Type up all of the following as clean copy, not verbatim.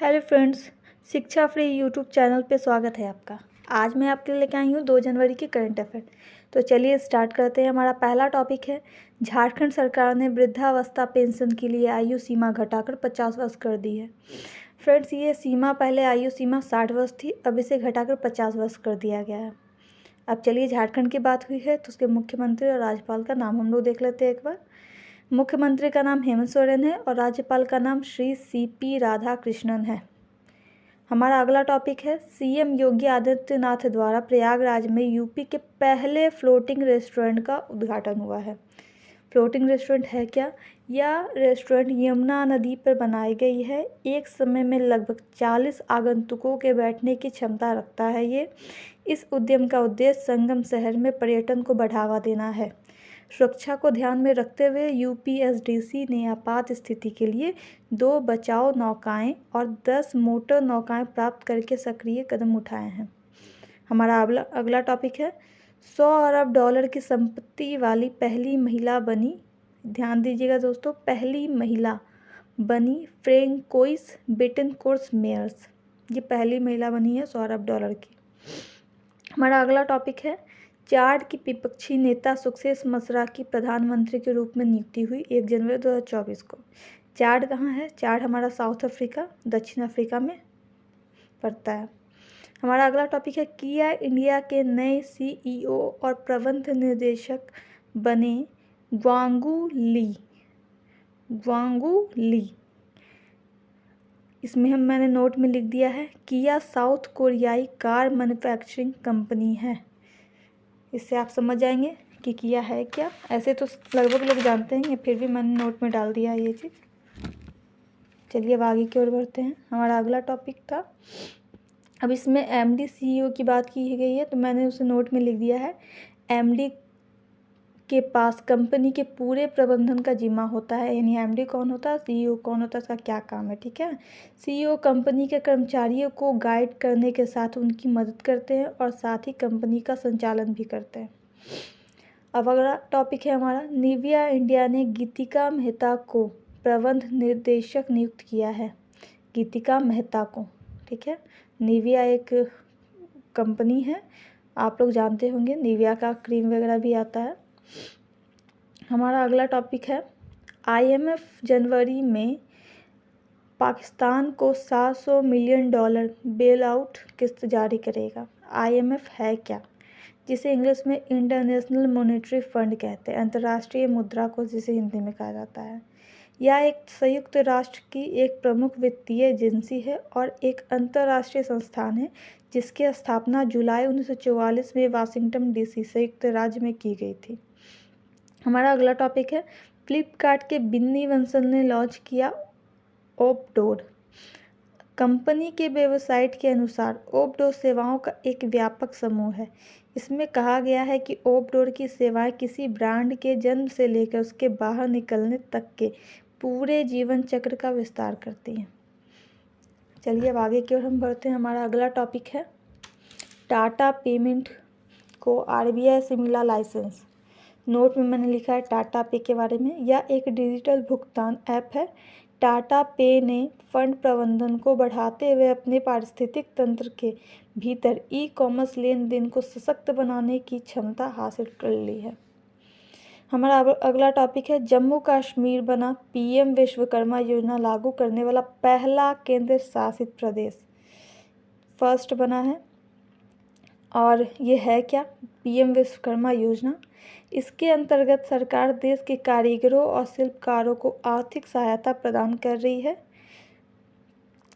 Hello friends, शिक्षा free YouTube channel पे स्वागत है आपका। आज मैं आपके लिए लेके आई हूँ 2 जनवरी की करंट अफेयर। तो चलिए स्टार्ट करते हैं। हमारा पहला टॉपिक है, झारखंड सरकार ने वृद्धावस्था पेंशन के लिए आयु सीमा घटाकर 50 वर्ष कर दी है। फ्रेंड्स, ये सीमा पहले आयु सीमा 60 वर्ष थी, अब इसे घटाकर 50 वर्ष कर दिया गया है। अब चलिए, झारखंड की बात हुई है तो उसके मुख्यमंत्री और राज्यपाल का नाम हम लोग देख लेते हैं एक बार। मुख्यमंत्री का नाम हेमंत सोरेन है और राज्यपाल का नाम श्री CP राधाकृष्णन है। हमारा अगला टॉपिक है, सीएम योगी आदित्यनाथ द्वारा प्रयागराज में यूपी के पहले फ्लोटिंग रेस्टोरेंट का उद्घाटन हुआ है। फ्लोटिंग रेस्टोरेंट है क्या? यह रेस्टोरेंट यमुना नदी पर बनाई गई है। एक समय में लगभग 40 आगंतुकों के बैठने की क्षमता रखता है ये। इस उद्यम का उद्देश्य संगम शहर में पर्यटन को बढ़ावा देना है। सुरक्षा को ध्यान में रखते हुए UPSDC ने आपात स्थिति के लिए 2 बचाव नौकाएं और 10 मोटर नौकाएं प्राप्त करके सक्रिय कदम उठाए हैं। हमारा अगला टॉपिक है, 100 अरब डॉलर की संपत्ति वाली पहली महिला बनी, ध्यान दीजिएगा दोस्तों, पहली महिला बनी फ्रेंकोइस बेटनकोर्ट मेयर्स। ये पहली महिला बनी है 100 अरब डॉलर की। हमारा अगला टॉपिक है, चाड की विपक्षी नेता सक्सेना मसरा की प्रधानमंत्री के रूप में नियुक्ति हुई 1 जनवरी 2024 को। चाड कहाँ है? चाड हमारा साउथ अफ्रीका, दक्षिण अफ्रीका में पड़ता है। हमारा अगला टॉपिक है, किया इंडिया के नए CEO और प्रबंध निर्देशक बने ग्वांगू ली। इसमें मैंने नोट में लिख दिया है, किया साउथ कोरियाई कार मैन्युफैक्चरिंग कंपनी है। इससे आप समझ जाएंगे कि किया है क्या। ऐसे तो लगभग लोग जानते हैं, फिर भी मैंने नोट में डाल दिया है ये चीज़। चलिए अब आगे की ओर बढ़ते हैं। हमारा अगला टॉपिक था, अब इसमें MD CEO की बात की गई है तो मैंने उसे नोट में लिख दिया है, MD के पास कंपनी के पूरे प्रबंधन का जिम्मा होता है। यानी MD कौन होता है, CEO कौन होता है, इसका क्या काम है, ठीक है। CEO कंपनी के कर्मचारियों को गाइड करने के साथ उनकी मदद करते हैं और साथ ही कंपनी का संचालन भी करते हैं। अब अगला टॉपिक है हमारा, निविया इंडिया ने गीतिका मेहता को प्रबंध निर्देशक नियुक्त किया है। गीतिका मेहता को, ठीक है। निविया एक कंपनी है, आप लोग जानते होंगे, निविया का क्रीम वगैरह भी आता है। हमारा अगला टॉपिक है, IMF जनवरी में पाकिस्तान को $700 मिलियन बेल आउट किस्त जारी करेगा। IMF है क्या? जिसे इंग्लिश में इंटरनेशनल मॉनेटरी फंड कहते हैं, अंतर्राष्ट्रीय मुद्रा कोष जिसे हिंदी में कहा जाता है। यह एक संयुक्त राष्ट्र की एक प्रमुख वित्तीय एजेंसी है और एक अंतर्राष्ट्रीय संस्थान है जिसकी स्थापना जुलाई 1944 में वाशिंगटन DC संयुक्त राज्य में की गई थी। हमारा अगला टॉपिक है, फ्लिपकार्ट के बिन्नी बंसल ने लॉन्च किया ओपडोर। कंपनी के वेबसाइट के अनुसार ओपडोर सेवाओं का एक व्यापक समूह है। इसमें कहा गया है कि ओपडोर की सेवाएं किसी ब्रांड के जन्म से लेकर उसके बाहर निकलने तक के पूरे जीवन चक्र का विस्तार करती हैं। चलिए अब आगे की ओर हम बढ़ते हैं। हमारा अगला टॉपिक है, टाटा पेमेंट को RBI से मिला लाइसेंस। नोट में मैंने लिखा है टाटा पे के बारे में। यह एक डिजिटल भुगतान ऐप है। टाटा पे ने फंड प्रबंधन को बढ़ाते हुए अपने पारिस्थितिक तंत्र के भीतर ई-कॉमर्स लेन देन को सशक्त बनाने की क्षमता हासिल कर ली है। हमारा अगला टॉपिक है, जम्मू कश्मीर बना PM विश्वकर्मा योजना लागू करने वाला पहला केंद्र शासित प्रदेश, फर्स्ट बना है। और ये है क्या? PM विश्वकर्मा योजना। इसके अंतर्गत सरकार देश के कारीगरों और शिल्पकारों को आर्थिक सहायता प्रदान कर रही है।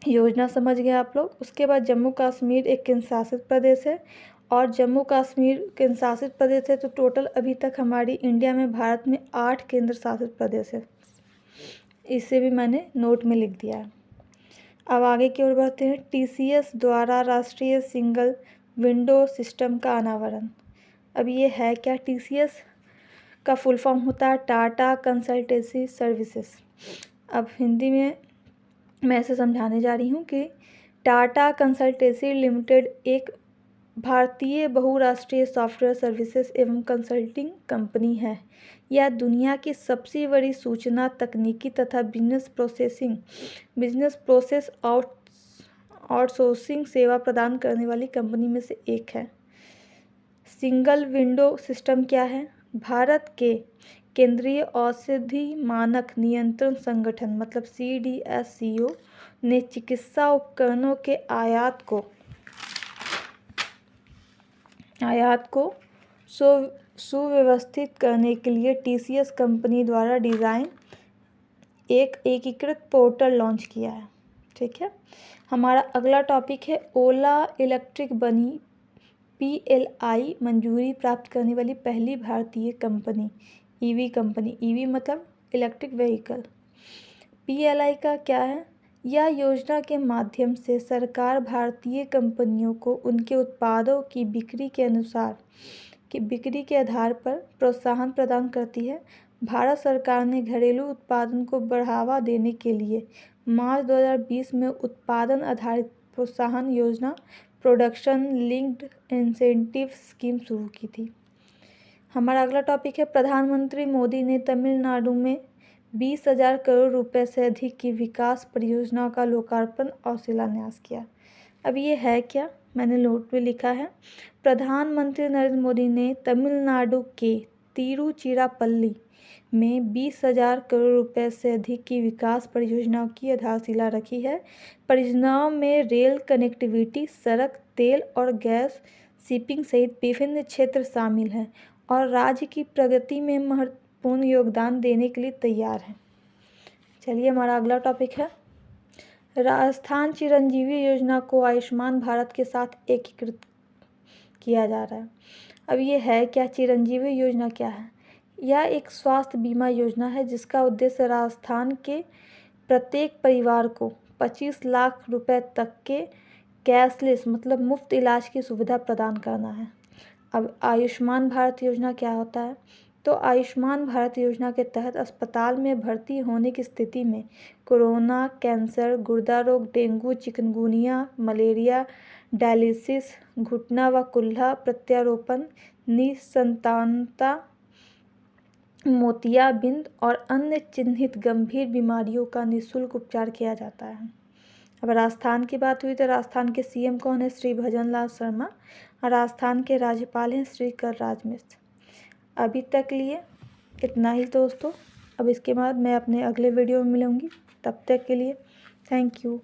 योजना समझ गए आप लोग। उसके बाद जम्मू कश्मीर एक केंद्र शासित प्रदेश है और जम्मू कश्मीर केंद्र शासित प्रदेश है तो टोटल अभी तक हमारी इंडिया में, भारत में 8 केंद्र शासित प्रदेश है। इसे भी मैंने नोट में लिख दिया है। अब आगे की ओर बढ़ते हैं। TCS द्वारा राष्ट्रीय सिंगल विंडो सिस्टम का अनावरण। अब ये है क्या? TCS का फुल फॉर्म होता है टाटा कंसल्टेंसी सर्विसेज। अब हिंदी में मैं ऐसे समझाने जा रही हूँ कि टाटा कंसल्टेंसी लिमिटेड एक भारतीय बहुराष्ट्रीय सॉफ्टवेयर सर्विसेज एवं कंसल्टिंग कंपनी है। यह दुनिया की सबसे बड़ी सूचना तकनीकी तथा बिजनेस प्रोसेस आउटसोर्सिंग सेवा प्रदान करने वाली कंपनी में से एक है। सिंगल विंडो सिस्टम क्या है? भारत के केंद्रीय औषधि मानक नियंत्रण संगठन मतलब CDSCO ने चिकित्सा उपकरणों के आयात को सुव्यवस्थित करने के लिए TCS कंपनी द्वारा डिज़ाइन एक एकीकृत पोर्टल लॉन्च किया है। ठीक है, हमारा अगला टॉपिक है ओला इलेक्ट्रिक बनी PLI मंजूरी प्राप्त करने वाली पहली भारतीय कंपनी EV कंपनी। EV मतलब इलेक्ट्रिक व्हीकल। PLI का क्या है? यह योजना के माध्यम से सरकार भारतीय कंपनियों को उनके उत्पादों की बिक्री के आधार पर प्रोत्साहन प्रदान करती है। भारत सरकार ने घरेलू उत्पादन को बढ़ावा देने के लिए मार्च 2020 में उत्पादन आधारित प्रोत्साहन योजना प्रोडक्शन लिंक्ड इंसेंटिव स्कीम शुरू की थी। हमारा अगला टॉपिक है प्रधानमंत्री मोदी ने तमिलनाडु में 20,000 करोड़ रुपए से अधिक की विकास परियोजना का लोकार्पण और शिलान्यास किया। अब ये है क्या? मैंने नोट में लिखा है, प्रधानमंत्री नरेंद्र मोदी ने तमिलनाडु के तिरुचिरापल्ली में 20,000 करोड़ रुपए से अधिक की विकास परियोजनाओं की आधारशिला रखी है। परियोजनाओं में रेल कनेक्टिविटी, सड़क, तेल और गैस शिपिंग सहित विभिन्न क्षेत्र शामिल हैं और राज्य की प्रगति में महत्वपूर्ण योगदान देने के लिए तैयार हैं। चलिए, हमारा अगला टॉपिक है राजस्थान चिरंजीवी योजना को आयुष्मान भारत के साथ एकीकृत किया जा रहा है। अब ये है क्या? चिरंजीवी योजना क्या है? यह एक स्वास्थ्य बीमा योजना है जिसका उद्देश्य राजस्थान के प्रत्येक परिवार को 25 लाख रुपए तक के कैशलेस मतलब मुफ्त इलाज की सुविधा प्रदान करना है। अब आयुष्मान भारत योजना क्या होता है? तो आयुष्मान भारत योजना के तहत अस्पताल में भर्ती होने की स्थिति में कोरोना, कैंसर, गुर्दा रोग, डेंगू, चिकनगुनिया, मलेरिया, डायलिसिस, घुटना व कुल्ला प्रत्यारोपण, निसंतानता, मोतियाबिंद और अन्य चिन्हित गंभीर बीमारियों का निःशुल्क उपचार किया जाता है। अब राजस्थान की बात हुई तो राजस्थान के CM कौन है? श्री भजनलाल शर्मा। और राजस्थान के राज्यपाल हैं श्री कलराज मिश्र। अभी तक लिए इतना ही दोस्तों। अब इसके बाद मैं अपने अगले वीडियो में मिलूँगी, तब तक के लिए थैंक यू।